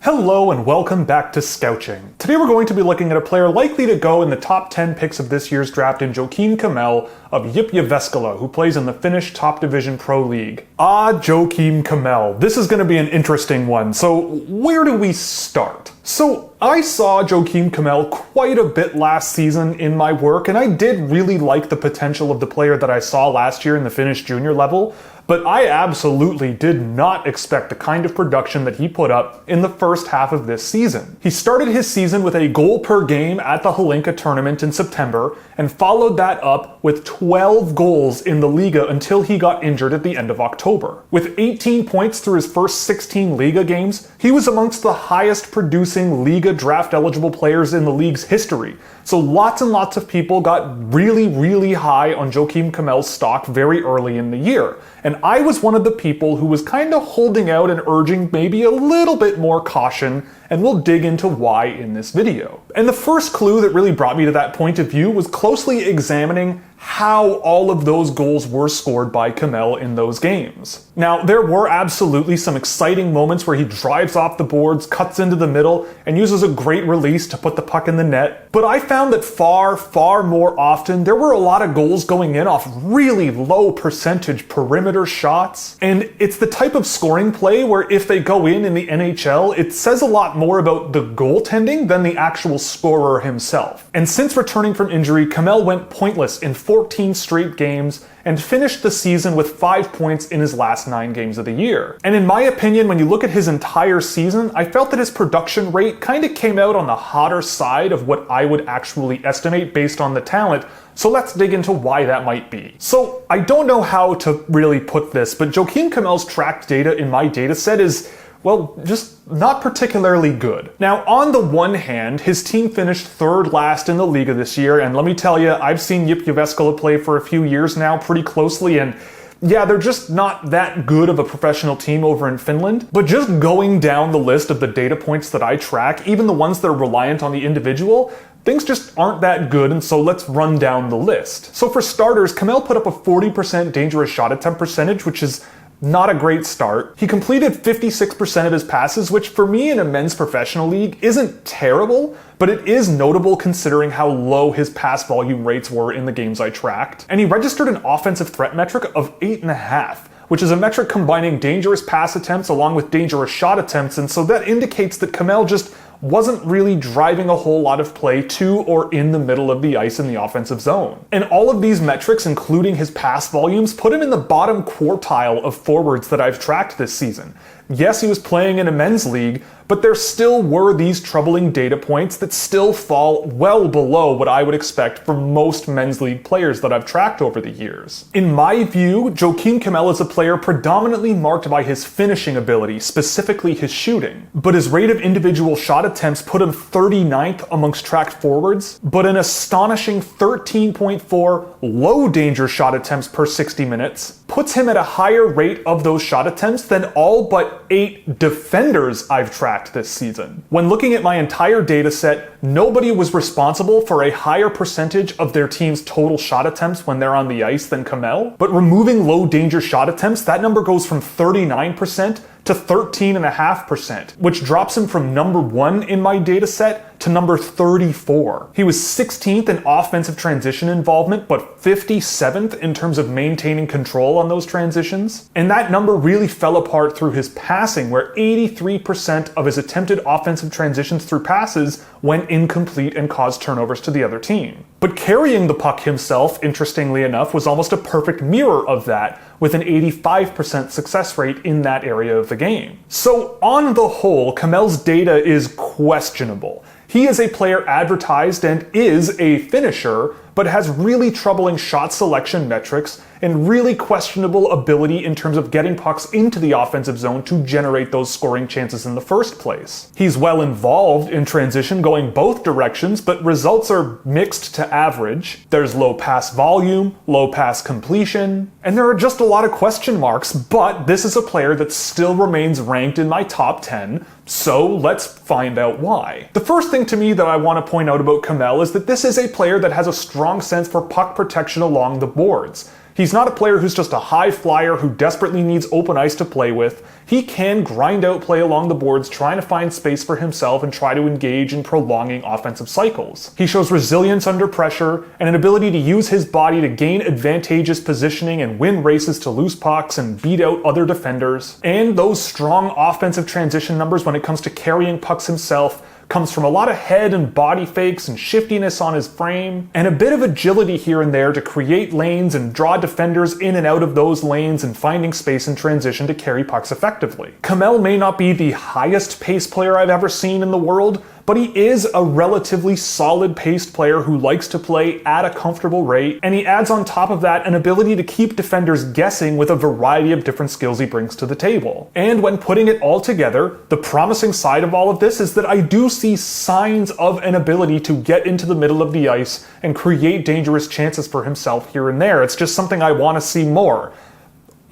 Hello and welcome back to Scouching. Today we're going to be looking at a player likely to go in the top 10 picks of this year's draft in Joakim Kemell of JYP Jyväskylä, who plays in the Finnish top division pro league. Joakim Kemell. This is going to be an interesting one. So where do we start? So I saw Joakim Kemell quite a bit last season in my work, and I did really like the potential of the player that I saw last year in the Finnish junior level. But I absolutely did not expect the kind of production that he put up in the first half of this season. He started his season with a goal per game at the Halinka tournament in September and followed that up with 12 goals in the Liga until he got injured at the end of October. With 18 points through his first 16 Liga games, he was amongst the highest producing Liga draft eligible players in the league's history. So lots and lots of people got really high on Joakim Kemell's stock very early in the year. And I was one of the people who was kind of holding out and urging maybe a little bit more caution, and we'll dig into why in this video. And the first clue that really brought me to that point of view was closely examining how all of those goals were scored by Kemell in those games. Now, there were absolutely some exciting moments where he drives off the boards, cuts into the middle, and uses a great release to put the puck in the net. But I found that far more often, there were a lot of goals going in off really low percentage perimeter shots. And it's the type of scoring play where if they go in the NHL, it says a lot more about the goaltending than the actual scorer himself. And since returning from injury, Kemell went pointless in 14 straight games and finished the season with 5 points in his last 9 games of the year. And in my opinion, when you look at his entire season, I felt that his production rate kind of came out on the hotter side of what I would actually estimate based on the talent. So let's dig into why that might be. So I don't know how to really put this, but Joakim Kemell's tracked data in my data set is, well, just not particularly good. Now, on the one hand, his team finished third last in the Liga this year, and let me tell you, I've seen JYP Jyväskylä play for a few years now pretty closely, and yeah, they're just not that good of a professional team over in Finland. But just going down the list of the data points that I track, even the ones that are reliant on the individual, things just aren't that good, and so let's run down the list. So for starters, Kemell put up a 40% dangerous shot attempt percentage, which is not a great start. He completed 56% of his passes, which for me in a men's professional league isn't terrible, but it is notable considering how low his pass volume rates were in the games I tracked. And he registered an offensive threat metric of 8.5, which is a metric combining dangerous pass attempts along with dangerous shot attempts, and so that indicates that Kemell just wasn't really driving a whole lot of play to or in the middle of the ice in the offensive zone. And all of these metrics, including his pass volumes, put him in the bottom quartile of forwards that I've tracked this season. Yes, he was playing in a men's league, but there still were these troubling data points that still fall well below what I would expect from most men's league players that I've tracked over the years. In my view, Joakim Kemell is a player predominantly marked by his finishing ability, specifically his shooting. But his rate of individual shot attempts put him 39th amongst tracked forwards, but an astonishing 13.4 low danger shot attempts per 60 minutes puts him at a higher rate of those shot attempts than all but 8 defenders I've tracked this season. When looking at my entire data set, nobody was responsible for a higher percentage of their team's total shot attempts when they're on the ice than Kemell. But removing low danger shot attempts, that number goes from 39% to 13.5%, which drops him from number 1 in my data set to number 34. He was 16th in offensive transition involvement, but 57th in terms of maintaining control on those transitions. And that number really fell apart through his passing, where 83% of his attempted offensive transitions through passes went incomplete and caused turnovers to the other team. But carrying the puck himself, interestingly enough, was almost a perfect mirror of that, with an 85% success rate in that area of the game. So on the whole, Kemell's data is questionable. He is a player advertised and is a finisher, but has really troubling shot selection metrics and really questionable ability in terms of getting pucks into the offensive zone to generate those scoring chances in the first place. He's well involved in transition going both directions, but results are mixed to average. There's low pass volume, low pass completion, and there are just a lot of question marks, but this is a player that still remains ranked in my top 10, so let's find out why. The first thing to me that I want to point out about Kemell is that this is a player that has a strong sense for puck protection along the boards. He He's not a player who's just a high flyer who desperately needs open ice to play with. He can grind out play along the boards, trying to find space for himself and try to engage in prolonging offensive cycles. He shows resilience under pressure and an ability to use his body to gain advantageous positioning and win races to loose pucks and beat out other defenders. And those strong offensive transition numbers when it comes to carrying pucks himself comes from a lot of head and body fakes and shiftiness on his frame, and a bit of agility here and there to create lanes and draw defenders in and out of those lanes and finding space in transition to carry pucks effectively. Kemell may not be the highest pace player I've ever seen in the world, but he is a relatively solid paced player who likes to play at a comfortable rate, and he adds on top of that an ability to keep defenders guessing with a variety of different skills he brings to the table. And when putting it all together, the promising side of all of this is that I do see signs of an ability to get into the middle of the ice and create dangerous chances for himself here and there. It's just something I want to see more.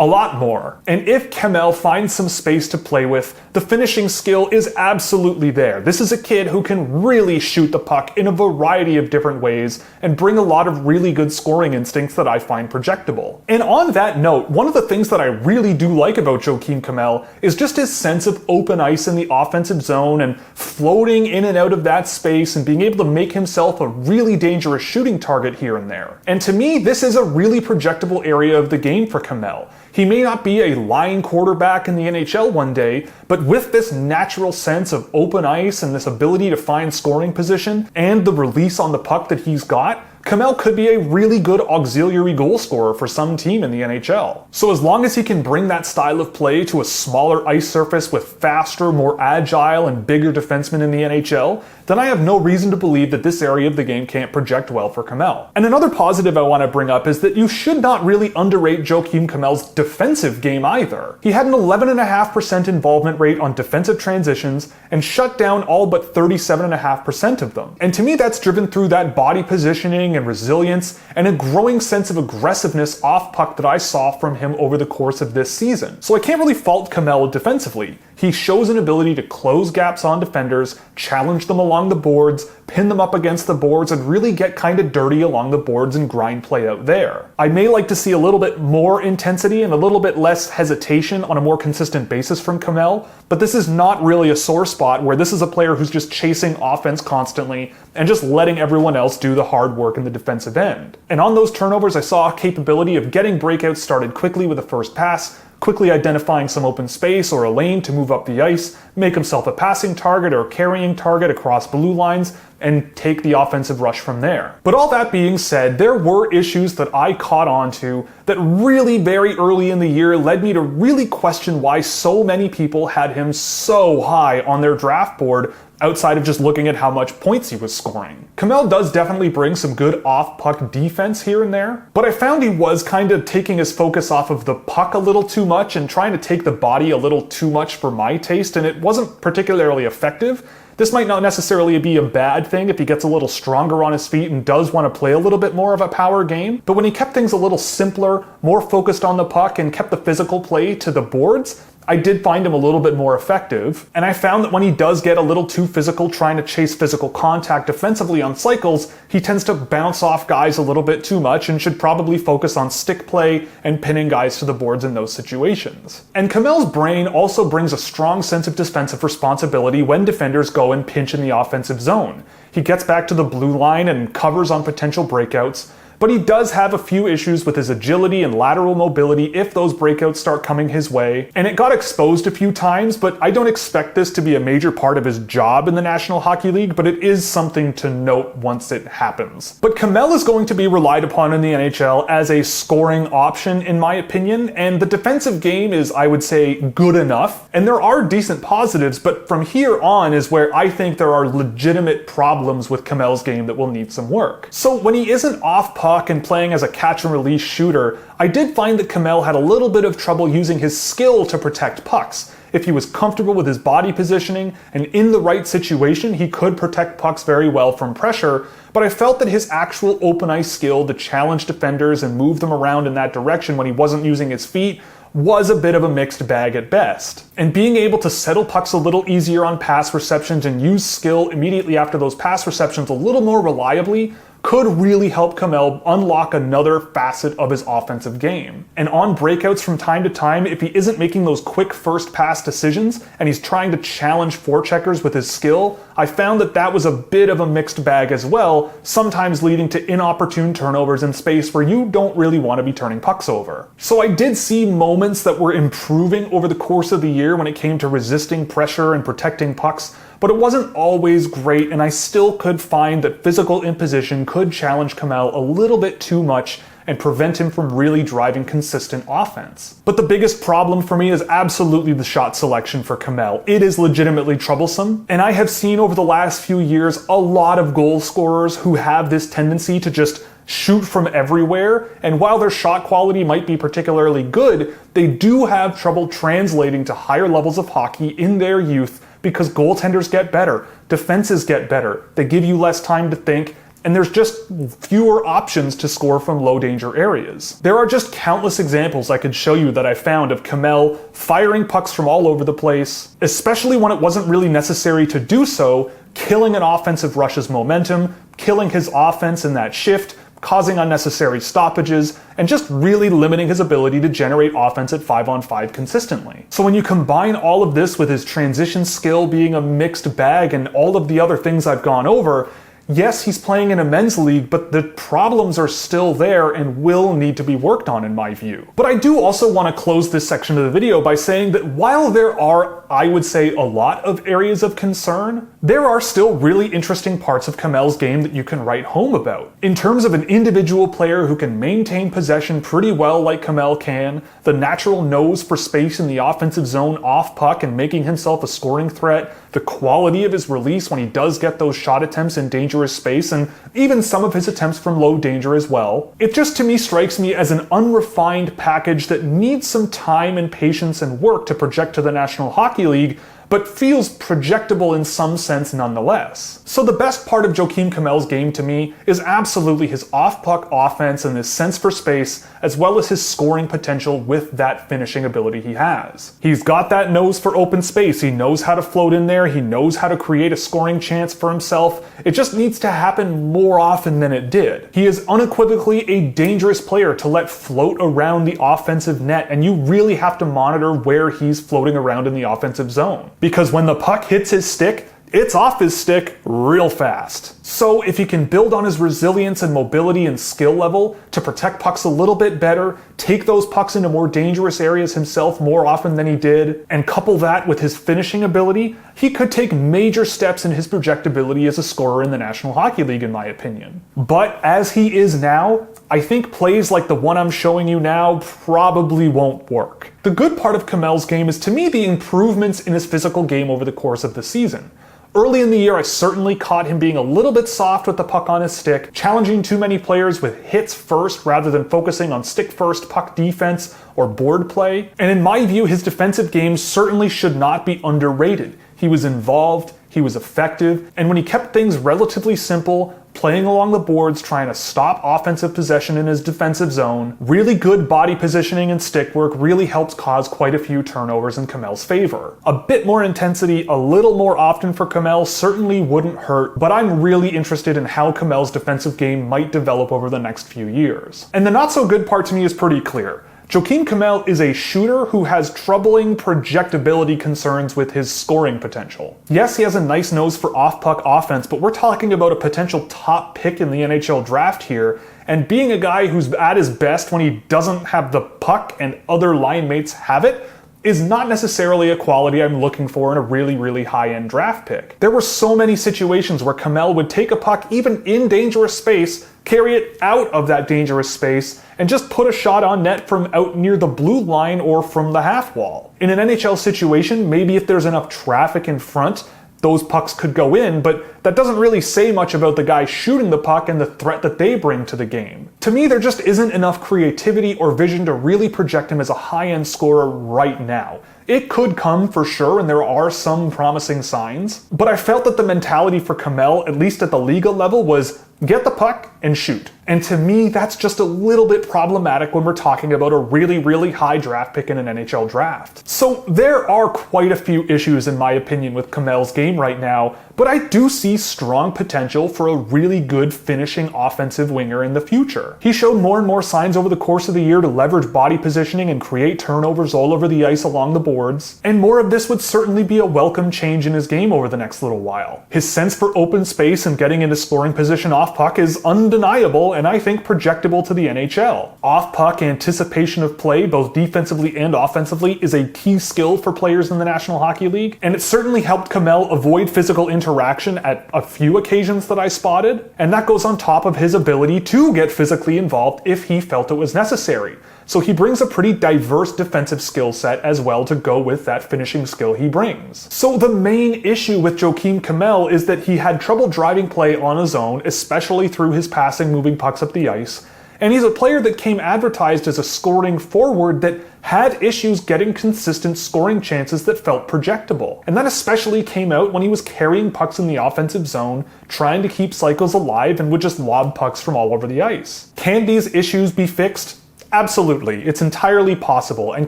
A lot more. And if Kemell finds some space to play with, the finishing skill is absolutely there. This is a kid who can really shoot the puck in a variety of different ways and bring a lot of really good scoring instincts that I find projectable. And on that note, one of the things that I really do like about Joakim Kemell is just his sense of open ice in the offensive zone and floating in and out of that space and being able to make himself a really dangerous shooting target here and there. And to me, this is a really projectable area of the game for Kemell. He may not be a line quarterback in the NHL one day, but with this natural sense of open ice and this ability to find scoring position and the release on the puck that he's got, Kemell could be a really good auxiliary goal scorer for some team in the NHL. So as long as he can bring that style of play to a smaller ice surface with faster, more agile, and bigger defensemen in the NHL, then I have no reason to believe that this area of the game can't project well for Kemell. And another positive I want to bring up is that you should not really underrate Joakim Kemell's defensive game either. He had an 11.5% involvement rate on defensive transitions and shut down all but 37.5% of them. And to me, that's driven through that body positioning and resilience and a growing sense of aggressiveness off puck that I saw from him over the course of this season. So I can't really fault Kemell defensively. He shows an ability to close gaps on defenders, challenge them along the boards, pin them up against the boards, and really get kind of dirty along the boards and grind play out there. I may like to see a little bit more intensity and a little bit less hesitation on a more consistent basis from Kemell, but this is not really a sore spot where this is a player who's just chasing offense constantly and just letting everyone else do the hard work in the defensive end. And on those turnovers, I saw a capability of getting breakouts started quickly with a first pass, quickly identifying some open space or a lane to move up the ice, make himself a passing target or carrying target across blue lines, and take the offensive rush from there. But all that being said, there were issues that I caught on to that really very early in the year led me to really question why so many people had him so high on their draft board outside of just looking at how much points he was scoring. Kemell does definitely bring some good off-puck defense here and there, but I found he was kind of taking his focus off of the puck a little too much and trying to take the body a little too much for my taste, and it wasn't particularly effective. This might not necessarily be a bad thing if he gets a little stronger on his feet and does want to play a little bit more of a power game, but when he kept things a little simpler, more focused on the puck, and kept the physical play to the boards, I did find him a little bit more effective, and I found that when he does get a little too physical trying to chase physical contact defensively on cycles, he tends to bounce off guys a little bit too much and should probably focus on stick play and pinning guys to the boards in those situations. And Kemell's brain also brings a strong sense of defensive responsibility when defenders go and pinch in the offensive zone. He gets back to the blue line and covers on potential breakouts, but he does have a few issues with his agility and lateral mobility if those breakouts start coming his way, and it got exposed a few times, but I don't expect this to be a major part of his job in the National Hockey League, but it is something to note once it happens. But Kemell is going to be relied upon in the NHL as a scoring option, in my opinion, and the defensive game is, I would say, good enough, and there are decent positives, but from here on is where I think there are legitimate problems with Kemell's game that will need some work. So when he isn't off puck and playing as a catch and release shooter, I did find that Kemell had a little bit of trouble using his skill to protect pucks. If he was comfortable with his body positioning and in the right situation, he could protect pucks very well from pressure, but I felt that his actual open ice skill to challenge defenders and move them around in that direction when he wasn't using his feet was a bit of a mixed bag at best. And being able to settle pucks a little easier on pass receptions and use skill immediately after those pass receptions a little more reliably could really help Kemell unlock another facet of his offensive game. And on breakouts from time to time, if he isn't making those quick first pass decisions and he's trying to challenge forecheckers with his skill, I found that that was a bit of a mixed bag as well, sometimes leading to inopportune turnovers in space where you don't really want to be turning pucks over. So I did see moments that were improving over the course of the year when it came to resisting pressure and protecting pucks, but it wasn't always great, and I still could find that physical imposition could challenge Kemell a little bit too much and prevent him from really driving consistent offense. But the biggest problem for me is absolutely the shot selection for Kemell. It is legitimately troublesome, and I have seen over the last few years a lot of goal scorers who have this tendency to just shoot from everywhere, and while their shot quality might be particularly good, they do have trouble translating to higher levels of hockey in their youth because goaltenders get better, defenses get better, they give you less time to think, and there's just fewer options to score from low danger areas. There are just countless examples I could show you that I found of Kemell firing pucks from all over the place, especially when it wasn't really necessary to do so, killing an offensive rush's momentum, killing his offense in that shift, causing unnecessary stoppages, and just really limiting his ability to generate offense at 5-on-5 consistently. So when you combine all of this with his transition skill being a mixed bag and all of the other things I've gone over, yes, he's playing in a men's league, but the problems are still there and will need to be worked on in my view. But I do also want to close this section of the video by saying that while there are, I would say, a lot of areas of concern, there are still really interesting parts of Kemell's game that you can write home about. In terms of an individual player who can maintain possession pretty well like Kemell can, the natural nose for space in the offensive zone off puck and making himself a scoring threat, the quality of his release when he does get those shot attempts in dangerous space, and even some of his attempts from low danger as well. It just to me strikes me as an unrefined package that needs some time and patience and work to project to the National Hockey League, but feels projectable in some sense nonetheless. So the best part of Joakim Kemell's game to me is absolutely his off-puck offense and his sense for space, as well as his scoring potential with that finishing ability he has. He's got that nose for open space, he knows how to float in there, he knows how to create a scoring chance for himself. It just needs to happen more often than it did. He is unequivocally a dangerous player to let float around the offensive net, and you really have to monitor where he's floating around in the offensive zone. Because when the puck hits his stick, it's off his stick real fast. So if he can build on his resilience and mobility and skill level to protect pucks a little bit better, take those pucks into more dangerous areas himself more often than he did, and couple that with his finishing ability, he could take major steps in his projectability as a scorer in the National Hockey League, in my opinion. But as he is now, I think plays like the one I'm showing you now probably won't work. The good part of Kemell's game is to me the improvements in his physical game over the course of the season. Early in the year, I certainly caught him being a little bit soft with the puck on his stick, challenging too many players with hits first rather than focusing on stick first puck defense or board play. And in my view, his defensive game certainly should not be underrated. He was involved, he was effective, and when he kept things relatively simple, playing along the boards, trying to stop offensive possession in his defensive zone, really good body positioning and stick work really helped cause quite a few turnovers in Kemell's favor. A bit more intensity, a little more often for Kemell certainly wouldn't hurt, but I'm really interested in how Kemell's defensive game might develop over the next few years. And the not so good part to me is pretty clear. Joakim Kemell is a shooter who has troubling projectability concerns with his scoring potential. Yes, he has a nice nose for off-puck offense, but we're talking about a potential top pick in the NHL Draft here, and being a guy who's at his best when he doesn't have the puck and other line mates have it is not necessarily a quality I'm looking for in a really high-end draft pick. There were so many situations where Kemell would take a puck even in dangerous space, carry it out of that dangerous space, and just put a shot on net from out near the blue line or from the half wall. In an NHL situation, maybe if there's enough traffic in front, those pucks could go in, but that doesn't really say much about the guy shooting the puck and the threat that they bring to the game. To me, there just isn't enough creativity or vision to really project him as a high-end scorer right now. It could come for sure, and there are some promising signs, but I felt that the mentality for Kemell, at least at the Liga level, was get the puck and shoot. And to me, that's just a little bit problematic when we're talking about a really high draft pick in an NHL draft. So there are quite a few issues in my opinion with Kemell's game right now, but I do see strong potential for a really good finishing offensive winger in the future. He showed more and more signs over the course of the year to leverage body positioning and create turnovers all over the ice along the boards, and more of this would certainly be a welcome change in his game over the next little while. His sense for open space and getting into scoring position off puck is undeniable and I think projectable to the NHL. Off puck anticipation of play, both defensively and offensively, is a key skill for players in the National Hockey League, and it certainly helped Kemell avoid physical interaction at a few occasions that I spotted, and that goes on top of his ability to get physically involved if he felt it was necessary. So he brings a pretty diverse defensive skill set as well to go with that finishing skill he brings. So the main issue with Joakim Kemell is that he had trouble driving play on his own, especially through his passing, moving pucks up the ice. And he's a player that came advertised as a scoring forward that had issues getting consistent scoring chances that felt projectable. And that especially came out when he was carrying pucks in the offensive zone, trying to keep cycles alive, and would just lob pucks from all over the ice. Can these issues be fixed? Absolutely, it's entirely possible, and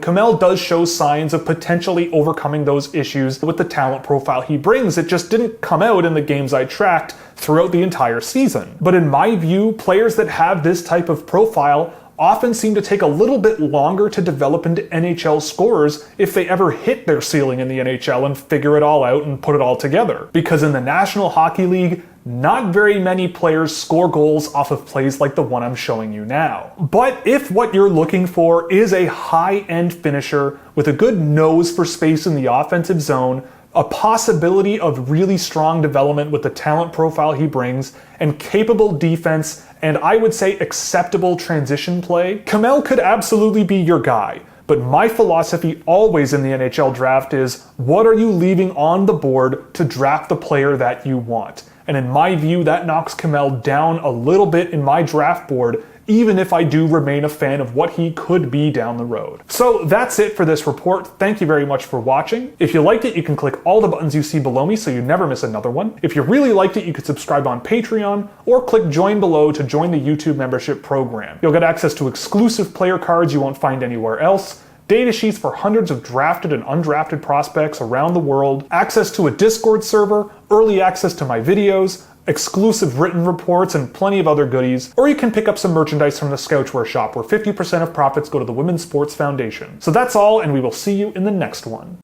Kemell does show signs of potentially overcoming those issues with the talent profile he brings. It just didn't come out in the games I tracked throughout the entire season. But in my view, players that have this type of profile often seem to take a little bit longer to develop into NHL scorers if they ever hit their ceiling in the NHL and figure it all out and put it all together. Because in the National Hockey League, not very many players score goals off of plays like the one I'm showing you now. But if what you're looking for is a high-end finisher with a good nose for space in the offensive zone, a possibility of really strong development with the talent profile he brings, and capable defense, and I would say acceptable transition play, Kemell could absolutely be your guy. But my philosophy always in the NHL draft is, what are you leaving on the board to draft the player that you want? And in my view, that knocks Kemell down a little bit in my draft board, even if I do remain a fan of what he could be down the road. So that's it for this report. Thank you very much for watching. If you liked it, you can click all the buttons you see below me so you never miss another one. If you really liked it, you could subscribe on Patreon or click join below to join the YouTube membership program. You'll get access to exclusive player cards you won't find anywhere else, data sheets for hundreds of drafted and undrafted prospects around the world, access to a Discord server, early access to my videos, exclusive written reports, and plenty of other goodies. Or you can pick up some merchandise from the Scouchwear shop where 50% of profits go to the Women's Sports Foundation. So that's all, and we will see you in the next one.